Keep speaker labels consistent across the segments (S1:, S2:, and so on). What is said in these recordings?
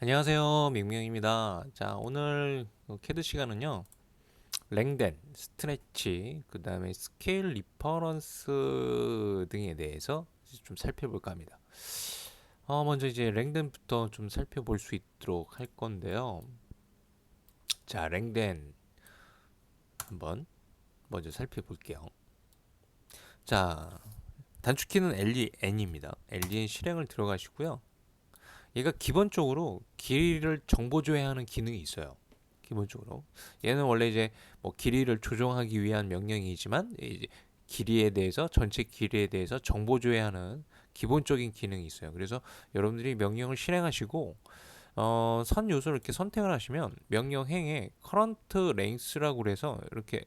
S1: 안녕하세요. 밍밍입니다. 자, 오늘 캐드 시간은요. 랭덴, 스트레치, 그 다음에 스케일 리퍼런스 등에 대해서 좀 살펴볼까 합니다. 먼저 이제 랭덴부터 좀 살펴볼 수 있도록 할 건데요. 자, 랭덴 한번 먼저 살펴볼게요. 자, 단축키는 LEN입니다. LEN 실행을 들어가시고요. 얘가 기본적으로 길이를 정보 조회하는 기능이 있어요. 기본적으로 얘는 원래 이제 뭐 길이를 조정하기 위한 명령이지만 이제 길이에 대해서 전체 길이에 대해서 정보 조회하는 기본적인 기능이 있어요. 그래서 여러분들이 명령을 실행하시고 선 요소를 이렇게 선택을 하시면 명령행에 current length라고 그래서 이렇게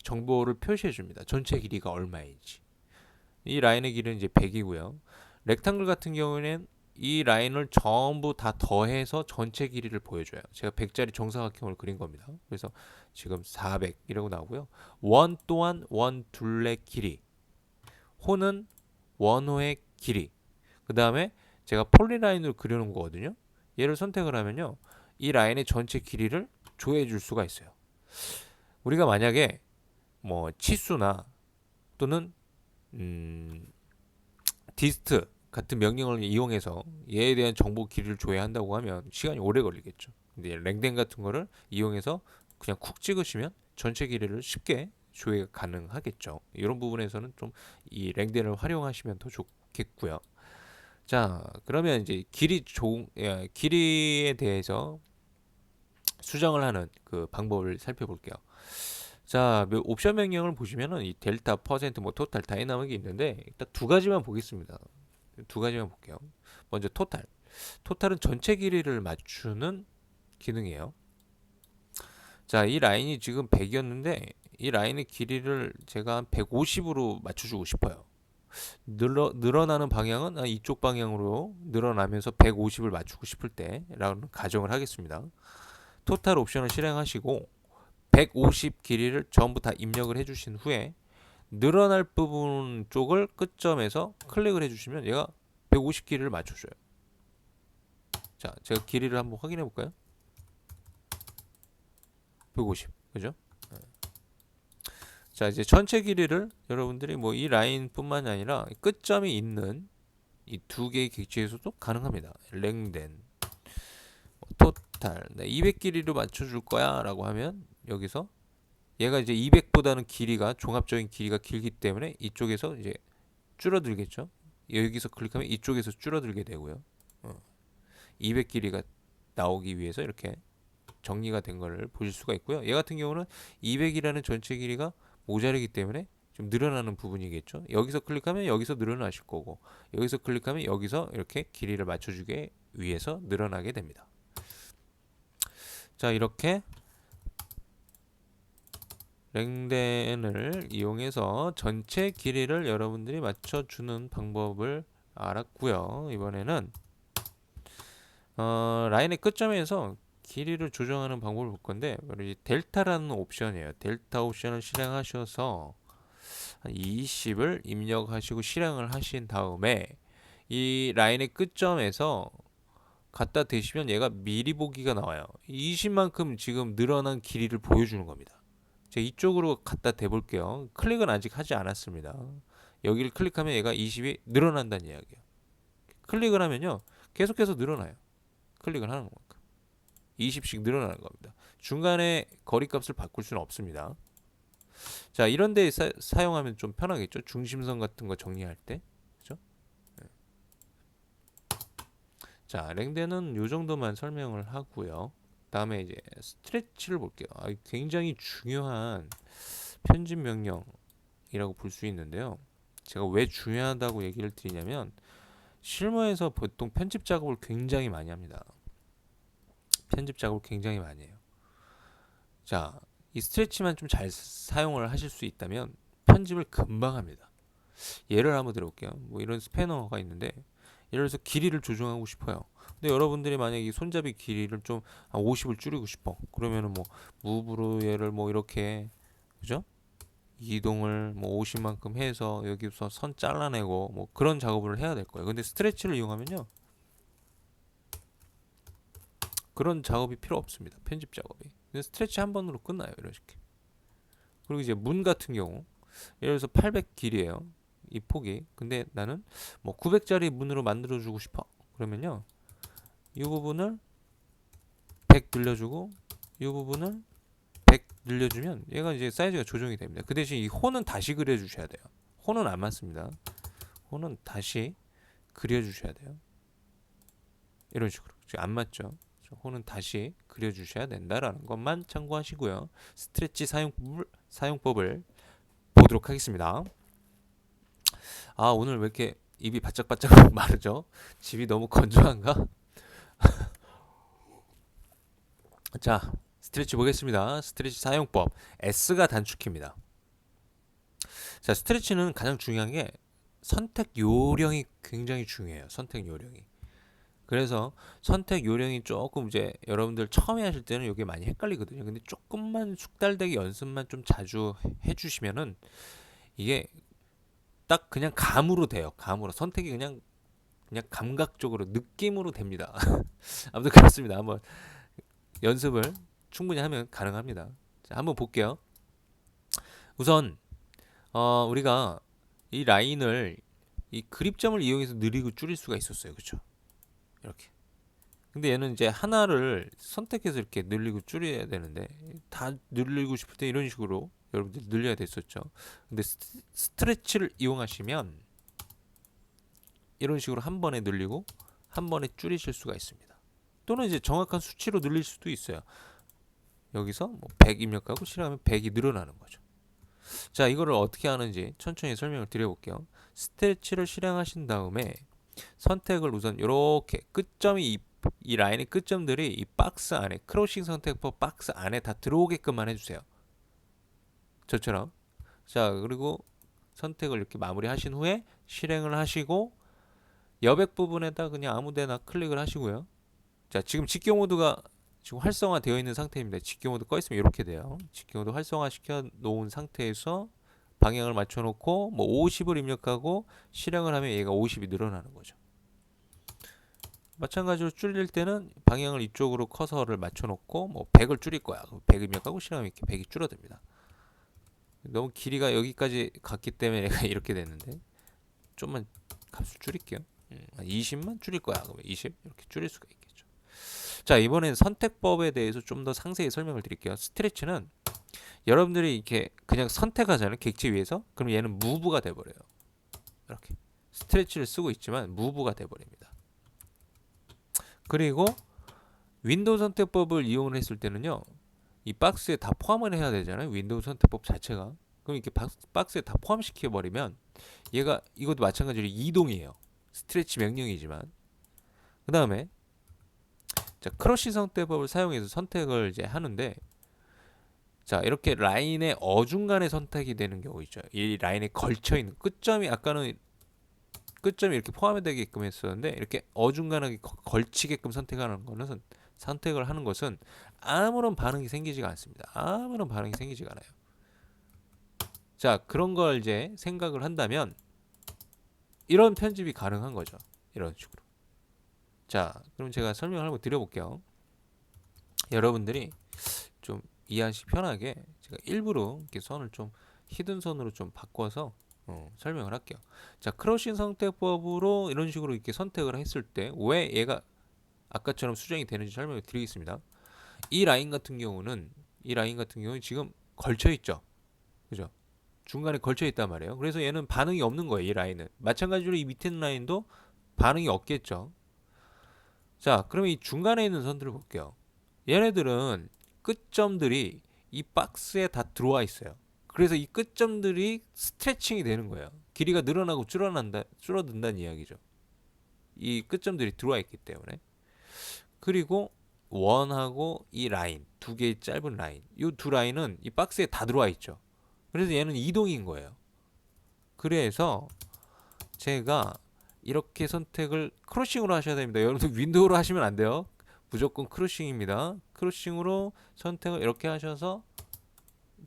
S1: 정보를 표시해 줍니다. 전체 길이가 얼마인지. 이 라인의 길이는 이제 100이고요. 렉탱글 같은 경우에는 이 라인을 전부 다 더해서 전체 길이를 보여줘요. 제가 100짜리 정사각형을 그린 겁니다. 그래서 지금 400이라고 나오고요. 원 또한 원 둘레 길이, 호는 원호의 길이. 그 다음에 제가 폴리라인으로 그려놓은 거거든요. 얘를 선택을 하면요, 이 라인의 전체 길이를 조회해 줄 수가 있어요. 우리가 만약에 뭐 치수나 또는 음, 디스트 같은 명령을 이용해서 얘에 대한 정보 길이를 조회한다고 하면 시간이 오래 걸리겠죠. 근데 랭덴 같은 거를 이용해서 그냥 쿡 찍으시면 전체 길이를 쉽게 조회가 가능하겠죠. 이런 부분에서는 좀 이 랭덴을 활용하시면 더 좋겠고요. 자, 그러면 이제 길이에 대해서 수정을 하는 그 방법을 살펴볼게요. 자, 옵션 명령을 보시면은 이 델타, 퍼센트, 뭐 토탈, 다이나믹이 있는데 일단 두 가지만 보겠습니다. 두 가지만 볼게요. 먼저 토탈. 토탈은 전체 길이를 맞추는 기능이에요. 자, 이 라인이 지금 100이었는데 이 라인의 길이를 제가 한 150으로 맞춰주고 싶어요. 늘어나는 방향은 이쪽 방향으로 늘어나면서 150을 맞추고 싶을 때라는 가정을 하겠습니다. 토탈 옵션을 실행하시고 150 길이를 전부 다 입력을 해주신 후에 늘어날 부분 쪽을 끝점에서 클릭을 해주시면 얘가 150 길이를 맞춰줘요. 자, 제가 길이를 한번 확인해 볼까요? 150. 그죠? 자, 이제 전체 길이를 여러분들이 뭐 이 라인뿐만이 아니라 끝점이 있는 이 두 개의 객체에서도 가능합니다. 랭덴, 토탈. 200 길이로 맞춰줄 거야라고 하면 여기서 얘가 이제 200보다는 길이가 종합적인 길이가 길기 때문에 이쪽에서 이제 줄어들겠죠. 여기서 클릭하면 이쪽에서 줄어들게 되고요. 200 길이가 나오기 위해서 이렇게 정리가 된 것을 보실 수가 있고요. 얘 같은 경우는 200이라는 전체 길이가 모자르기 때문에 좀 늘어나는 부분이겠죠. 여기서 클릭하면 여기서 늘어나실 거고, 여기서 클릭하면 여기서 이렇게 길이를 맞춰주기 위해서 늘어나게 됩니다. 자, 이렇게 랭덴을 이용해서 전체 길이를 여러분들이 맞춰주는 방법을 알았고요. 이번에는 라인의 끝점에서 길이를 조정하는 방법을 볼 건데 바로 이 델타라는 옵션이에요. 델타 옵션을 실행하셔서 20을 입력하시고 실행을 하신 다음에 이 라인의 끝점에서 갖다 대시면 얘가 미리 보기가 나와요. 20만큼 지금 늘어난 길이를 보여주는 겁니다. 제가 이쪽으로 갖다 대볼게요. 클릭은 아직 하지 않았습니다. 여기를 클릭하면 얘가 20이 늘어난다는 이야기예요. 클릭을 하면요, 계속해서 늘어나요. 클릭을 하는 만큼 20씩 늘어나는 겁니다. 중간에 거리값을 바꿀 수는 없습니다. 자, 이런 데 사용하면 좀 편하겠죠. 중심선 같은 거 정리할 때. 그죠? 네. 자, 랭데는 요 정도만 설명을 하고요. 다음에 이제 스트레치를 볼게요. 굉장히 중요한 편집 명령이라고 볼 수 있는데요. 제가 왜 중요하다고 얘기를 드리냐면 실무에서 보통 편집 작업을 굉장히 많이 합니다. 편집 작업을 굉장히 많이 해요. 자, 이 스트레치만 좀 잘 사용을 하실 수 있다면 편집을 금방 합니다. 예를 한번 들어볼게요. 뭐 이런 스패너가 있는데 예를 들어서 길이를 조정하고 싶어요. 근데 여러분들이 만약에 이 손잡이 길이를 좀 50을 줄이고 싶어. 그러면은 뭐 무브로 얘를 뭐 이렇게, 그죠? 이동을 뭐 50만큼 해서 여기서 선 잘라내고 뭐 그런 작업을 해야 될 거예요. 근데 스트레치를 이용하면요, 그런 작업이 필요 없습니다. 편집 작업이. 그냥 스트레치 한 번으로 끝나요. 이런 식의. 그리고 이제 문 같은 경우 예를 들어서 800 길이에요. 이 폭이. 근데 나는 뭐 900짜리 문으로 만들어 주고 싶어. 그러면요. 이 부분을 100 늘려주고 이 부분을 100 늘려주면 얘가 이제 사이즈가 조정이 됩니다. 그 대신 이 혼은 다시 그려주셔야 돼요. 혼은 안 맞습니다. 혼은 다시 그려주셔야 돼요. 이런 식으로. 지금 안 맞죠? 혼은 다시 그려주셔야 된다라는 것만 참고하시고요. 스트레치 사용법을 보도록 하겠습니다. 아, 오늘 왜 이렇게 입이 바짝바짝 마르죠? 집이 너무 건조한가? 자, 스트레치 보겠습니다. 스트레치 사용법. S가 단축키입니다. 자, 스트레치는 가장 중요한 게 선택 요령이 굉장히 중요해요. 선택 요령이. 그래서 선택 요령이 조금 이제 여러분들 처음에 하실 때는 이게 많이 헷갈리거든요. 근데 조금만 숙달되게 연습만 좀 자주 해주시면은 이게 딱 그냥 감으로 돼요. 감으로 선택이 그냥 감각적으로 느낌으로 됩니다. 아무튼 그렇습니다. 한번 연습을 충분히 하면 가능합니다. 자, 한번 볼게요. 우선 우리가 이 라인을 이 그립점을 이용해서 느리고 줄일 수가 있었어요. 그렇죠? 이렇게. 근데 얘는 이제 하나를 선택해서 이렇게 늘리고 줄여야 되는데 다 늘리고 싶을 때 이런 식으로 여러분들 늘려야 됐었죠. 근데 스트레치를 이용하시면 이런 식으로 한 번에 늘리고 한 번에 줄이실 수가 있습니다. 또는 이제 정확한 수치로 늘릴 수도 있어요. 여기서 뭐 100 입력하고 실행하면 100이 늘어나는 거죠. 자, 이거를 어떻게 하는지 천천히 설명을 드려볼게요. 스트레치를 실행하신 다음에 선택을 우선 이렇게 끝점이 이 라인의 끝점들이 이 박스 안에 크로싱 선택법 박스 안에 다 들어오게끔만 해주세요. 저처럼. 자, 그리고 선택을 이렇게 마무리하신 후에 실행을 하시고 여백 부분에다 그냥 아무데나 클릭을 하시고요. 자, 지금 직경 모드가 지금 활성화되어 있는 상태입니다. 직경 모드 꺼 있으면 이렇게 돼요. 직경 모드 활성화 시켜 놓은 상태에서 방향을 맞춰 놓고 뭐 50을 입력하고 실행을 하면 얘가 50이 늘어나는 거죠. 마찬가지로 줄일 때는 방향을 이쪽으로 커서를 맞춰 놓고 뭐 100을 줄일 거야. 100 입력하고 실행하면 이렇게 100이 줄어듭니다. 너무 길이가 여기까지 갔기 때문에 얘가 이렇게 됐는데 좀만 값을 줄일게요. 20만 줄일 거야. 그러면 20 이렇게 줄일 수가 있겠죠. 자, 이번엔 선택법에 대해서 좀 더 상세히 설명을 드릴게요. 스트레치는 여러분들이 이렇게 그냥 선택하잖아요. 객체 위에서. 그럼 얘는 무브가 돼버려요. 이렇게 스트레치를 쓰고 있지만 무브가 돼버립니다. 그리고 윈도우 선택법을 이용을 했을 때는요. 이 박스에 다 포함을 해야 되잖아요. 윈도우 선택법 자체가. 그럼 이렇게 박스에 다 포함시켜 버리면 얘가 이것도 마찬가지로 이동이에요. 스트레치 명령이지만. 그 다음에 자, 크러쉬 선택법을 사용해서 선택을 이제 하는데 자, 이렇게 라인의 어중간에 선택이 되는 경우 있죠. 이 라인에 걸쳐 있는 끝점이 아까는 끝점이 이렇게 포함되게끔 했었는데 이렇게 어중간하게 걸치게끔 선택을 하는 것은 아무런 반응이 생기지가 않습니다. 아무런 반응이 생기지가 않아요. 자, 그런 걸 이제 생각을 한다면 이런 편집이 가능한 거죠. 이런 식으로. 자, 그럼 제가 설명을 한번 드려볼게요. 여러분들이 좀 이해하시 편하게 제가 일부러 이렇게 선을 좀 히든 선으로 좀 바꿔서 설명을 할게요. 자, 크러쉬 선택법으로 이런 식으로 이렇게 선택을 했을 때 왜 얘가 아까처럼 수정이 되는지 설명을 드리겠습니다. 이 라인 같은 경우는 지금 걸쳐 있죠. 그죠? 중간에 걸쳐 있단 말이에요. 그래서 얘는 반응이 없는 거예요. 이 라인은. 마찬가지로 이 밑에 있는 라인도 반응이 없겠죠. 자, 그러면 이 중간에 있는 선들을 볼게요. 얘네들은 끝점들이 이 박스에 다 들어와 있어요. 그래서 이 끝점들이 스트레칭이 되는 거예요. 길이가 늘어나고 줄어든다는 이야기죠. 이 끝점들이 들어와 있기 때문에. 그리고 원하고 이 라인, 두 개의 짧은 라인. 이 두 라인은 이 박스에 다 들어와 있죠. 그래서 얘는 이동인 거예요. 그래서 제가 이렇게 선택을 크로싱으로 하셔야 됩니다. 여러분들 윈도우로 하시면 안 돼요. 무조건 크로싱입니다. 크로싱으로 선택을 이렇게 하셔서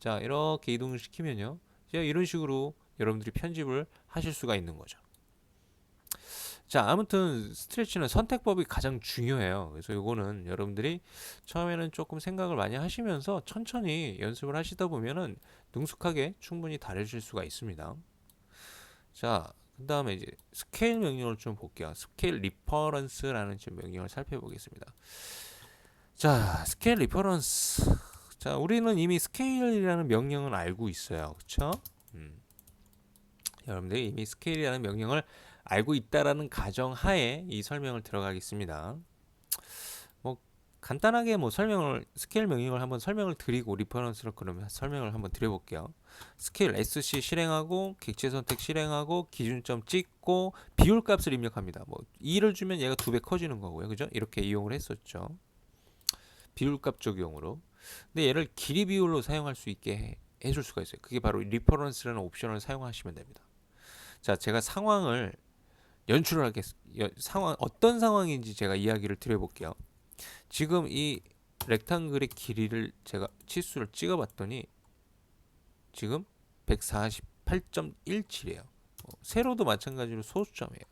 S1: 자, 이렇게 이동을 시키면요. 제가 이런 식으로 여러분들이 편집을 하실 수가 있는 거죠. 자, 아무튼 스트레치는 선택법이 가장 중요해요. 그래서 요거는 여러분들이 처음에는 조금 생각을 많이 하시면서 천천히 연습을 하시다 보면은 능숙하게 충분히 다루실 수가 있습니다. 자, 그 다음에 이제 스케일 명령을 좀 볼게요. 스케일 리퍼런스라는 지금 명령을 살펴보겠습니다. 자, 스케일 리퍼런스. 자, 우리는 이미 스케일이라는 명령은 알고 있어요. 그쵸? 여러분들이 이미 스케일이라는 명령을 알고 있다라는 가정하에 이 설명을 들어가겠습니다. 뭐 간단하게 뭐 설명을 스케일 명령을 한번 설명을 드리고 리퍼런스로 그러면 설명을 한번 드려볼게요. 스케일 SC 실행하고 객체 선택 실행하고 기준점 찍고 비율 값을 입력합니다. 뭐 2를 주면 얘가 2배 커지는 거고요. 그죠? 이렇게 이용을 했었죠. 비율 값 적용으로. 근데 얘를 길이 비율로 사용할 수 있게 해줄 수가 있어요. 그게 바로 리퍼런스라는 옵션을 사용하시면 됩니다. 자, 제가 상황을 연출을 하겠습니다. 상황 어떤 상황인지 제가 이야기를 드려볼게요. 지금 이 렉탱글의 길이를 제가 치수를 찍어봤더니 지금 148.17이에요. 세로도 마찬가지로 소수점이에요.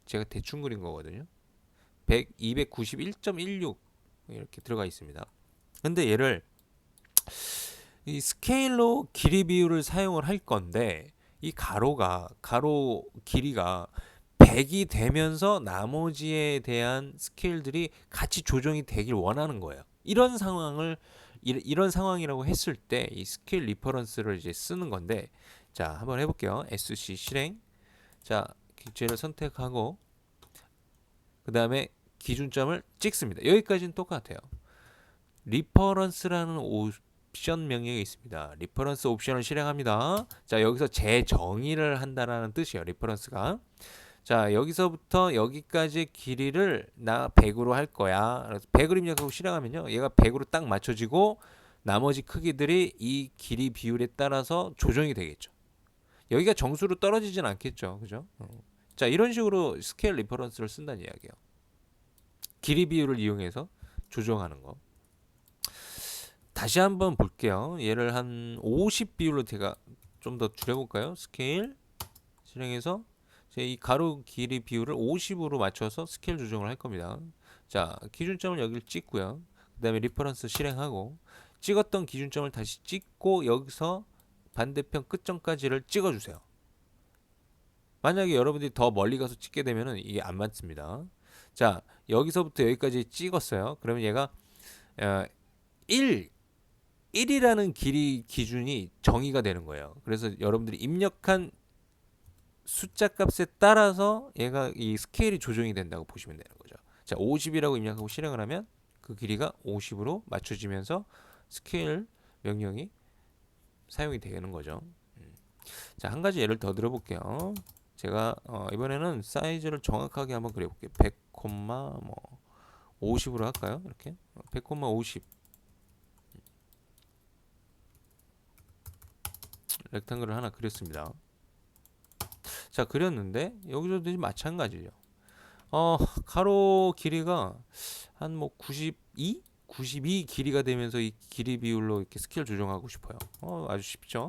S1: 제가 대충 그린 거거든요. 291.16 이렇게 들어가 있습니다. 근데 얘를 이 스케일로 길이 비율을 사용을 할 건데 이 가로 길이가 100이 되면서 나머지에 대한 스케일들이 같이 조정이 되길 원하는 거예요. 이런 상황이라고 했을 때 이 스케일 리퍼런스를 이제 쓰는 건데 자, 한번 해볼게요. SC 실행. 자, 객체를 선택하고 그 다음에 기준점을 찍습니다. 여기까지는 똑같아요. 리퍼런스라는 옵션 명령이 있습니다. 리퍼런스 옵션을 실행합니다. 자, 여기서 재정의를 한다라는 뜻이에요. 리퍼런스가. 자, 여기서부터 여기까지 길이를 나 100으로 할 거야. 그래서 100을 입력하고 실행하면요. 얘가 100으로 딱 맞춰지고 나머지 크기들이 이 길이 비율에 따라서 조정이 되겠죠. 여기가 정수로 떨어지진 않겠죠. 그죠? 자, 이런 식으로 스케일 리퍼런스를 쓴다는 이야기예요. 길이 비율을 이용해서 조정하는 거. 다시 한번 볼게요. 얘를 한 50 비율로 제가 좀 더 줄여볼까요? 스케일 실행해서 이 가로 길이 비율을 50으로 맞춰서 스케일 조정을 할 겁니다. 자, 기준점을 여기를 찍고요. 그 다음에 리퍼런스 실행하고 찍었던 기준점을 다시 찍고 여기서 반대편 끝점까지를 찍어주세요. 만약에 여러분들이 더 멀리 가서 찍게 되면 이게 안 맞습니다. 자, 여기서부터 여기까지 찍었어요. 그러면 얘가 1이라는 길이 기준이 정의가 되는 거예요. 그래서 여러분들이 입력한 숫자 값에 따라서 얘가 이 스케일이 조정이 된다고 보시면 되는 거죠. 자, 50이라고 입력하고 실행을 하면 그 길이가 50으로 맞춰지면서 스케일 명령이 사용이 되는 거죠. 자, 한 가지 예를 더 들어볼게요. 제가 이번에는 사이즈를 정확하게 한번 그려볼게요. 100, 뭐 50으로 할까요? 이렇게 100, 50 렉탱글을 하나 그렸습니다. 자, 그렸는데 여기서도 마찬가지죠. 가로 길이가 한 뭐 92? 92 길이가 되면서 이 길이 비율로 이렇게 스케일 조정하고 싶어요. 아주 쉽죠?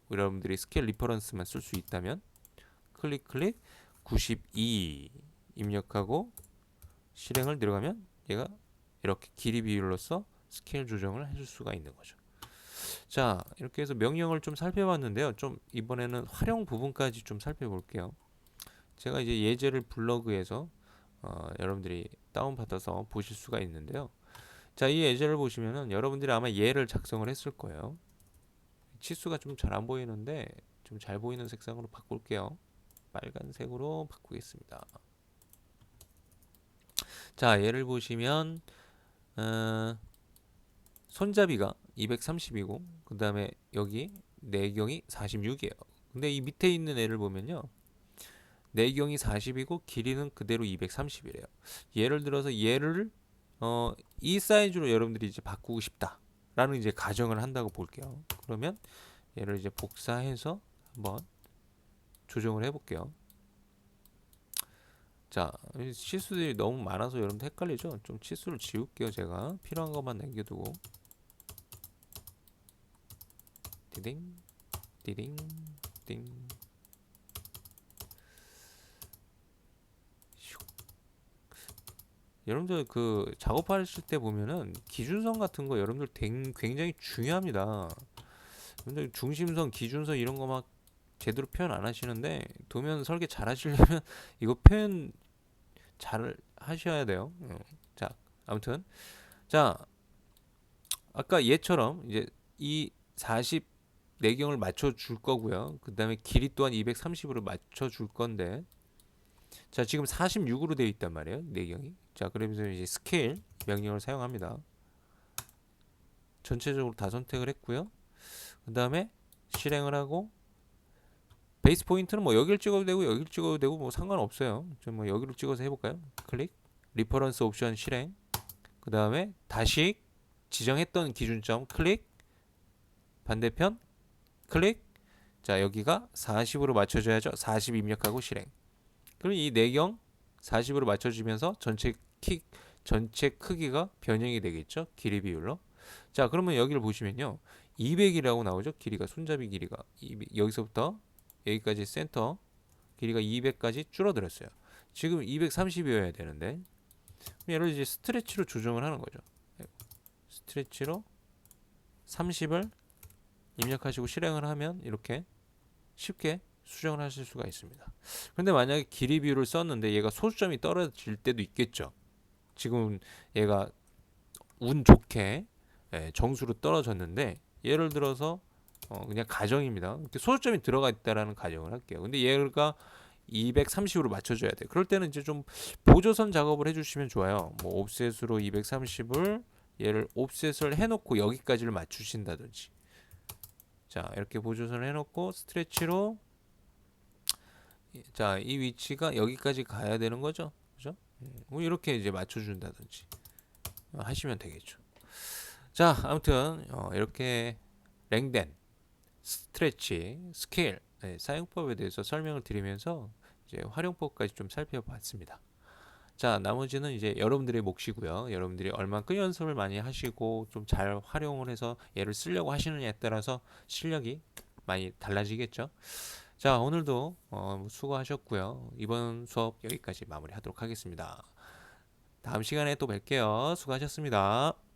S1: 여러분들이 스케일 리퍼런스만 쓸 수 있다면 클릭 92 입력하고 실행을 들어가면 얘가 이렇게 길이 비율로서 스케일 조정을 해줄 수가 있는 거죠. 자, 이렇게 해서 명령을 좀 살펴봤는데요. 좀 이번에는 활용 부분까지 좀 살펴볼게요. 제가 이제 예제를 블로그에서 여러분들이 다운받아서 보실 수가 있는데요. 자, 이 예제를 보시면은 여러분들이 아마 얘를 작성을 했을 거예요. 치수가 좀 잘 안 보이는데 좀 잘 보이는 색상으로 바꿀게요. 빨간색으로 바꾸겠습니다. 자, 얘를 보시면 손잡이가 230이고 그 다음에 여기 내경이 46이에요. 근데 이 밑에 있는 애를 보면요. 내경이 40이고 길이는 그대로 230이래요. 예를 들어서 얘를 이 사이즈로 여러분들이 이제 바꾸고 싶다라는 이제 가정을 한다고 볼게요. 그러면 얘를 이제 복사해서 한번 조정을 해볼게요. 자, 치수들이 너무 많아서 여러분들 헷갈리죠? 좀 치수를 지울게요. 제가 필요한 것만 남겨두고 디딩 디딩 띵 여러분들 그 작업하실 때 보면은 기준선 같은 거 여러분들 굉장히 중요합니다. 여러분들 중심선, 기준선 이런 거 막 제대로 표현 안 하시는데 도면 설계 잘 하시려면 이거 표현 잘 하셔야 돼요. 자, 아무튼 자, 아까 얘처럼 이제 이 40 내경을 맞춰 줄 거고요. 그 다음에 길이 또한 230으로 맞춰 줄 건데, 자, 지금 46으로 되어 있단 말이에요. 내경이. 자, 그러면서 이제 스케일 명령을 사용합니다. 전체적으로 다 선택을 했고요. 그 다음에 실행을 하고, 베이스 포인트는 뭐 여기를 찍어도 되고 여기를 찍어도 되고 뭐 상관없어요. 좀 뭐 여기로 찍어서 해볼까요? 클릭. 리퍼런스 옵션 실행. 그 다음에 다시 지정했던 기준점 클릭. 반대편 클릭. 자, 여기가 40으로 맞춰줘야죠. 40 입력하고 실행. 그럼 이 내경 40으로 맞춰주면서 전체 크기가 변형이 되겠죠. 길이 비율로. 자, 그러면 여기를 보시면요. 200이라고 나오죠. 길이가 손잡이 길이가 200, 여기서부터 여기까지 센터 길이가 200까지 줄어들었어요. 지금 230이어야 되는데 얘를 이제 스트레치로 조정을 하는 거죠. 스트레치로 30을 입력하시고 실행을 하면 이렇게 쉽게 수정을 하실 수가 있습니다. 근데 만약에 길이 비율을 썼는데 얘가 소수점이 떨어질 때도 있겠죠. 지금 얘가 운 좋게 정수로 떨어졌는데 예를 들어서 그냥 가정입니다. 소수점이 들어가 있다라는 가정을 할게요. 근데 얘가 230으로 맞춰줘야 돼. 그럴 때는 이제 좀 보조선 작업을 해주시면 좋아요. 뭐 옵셋으로 230을 얘를 옵셋을 해놓고 여기까지를 맞추신다든지. 자, 이렇게 보조선을 해놓고 스트레치로 자, 이 위치가 여기까지 가야 되는 거죠. 그죠? 뭐 이렇게 이제 맞춰준다든지 하시면 되겠죠. 자, 아무튼 이렇게 랭덴, 스트레치, 스케일 사용법에 대해서 설명을 드리면서 이제 활용법까지 좀 살펴봤습니다. 자, 나머지는 이제 여러분들의 몫이고요. 여러분들이 얼만큼 연습을 많이 하시고 좀 잘 활용을 해서 얘를 쓰려고 하시느냐에 따라서 실력이 많이 달라지겠죠. 자, 오늘도 수고하셨고요. 이번 수업 여기까지 마무리하도록 하겠습니다. 다음 시간에 또 뵐게요. 수고하셨습니다.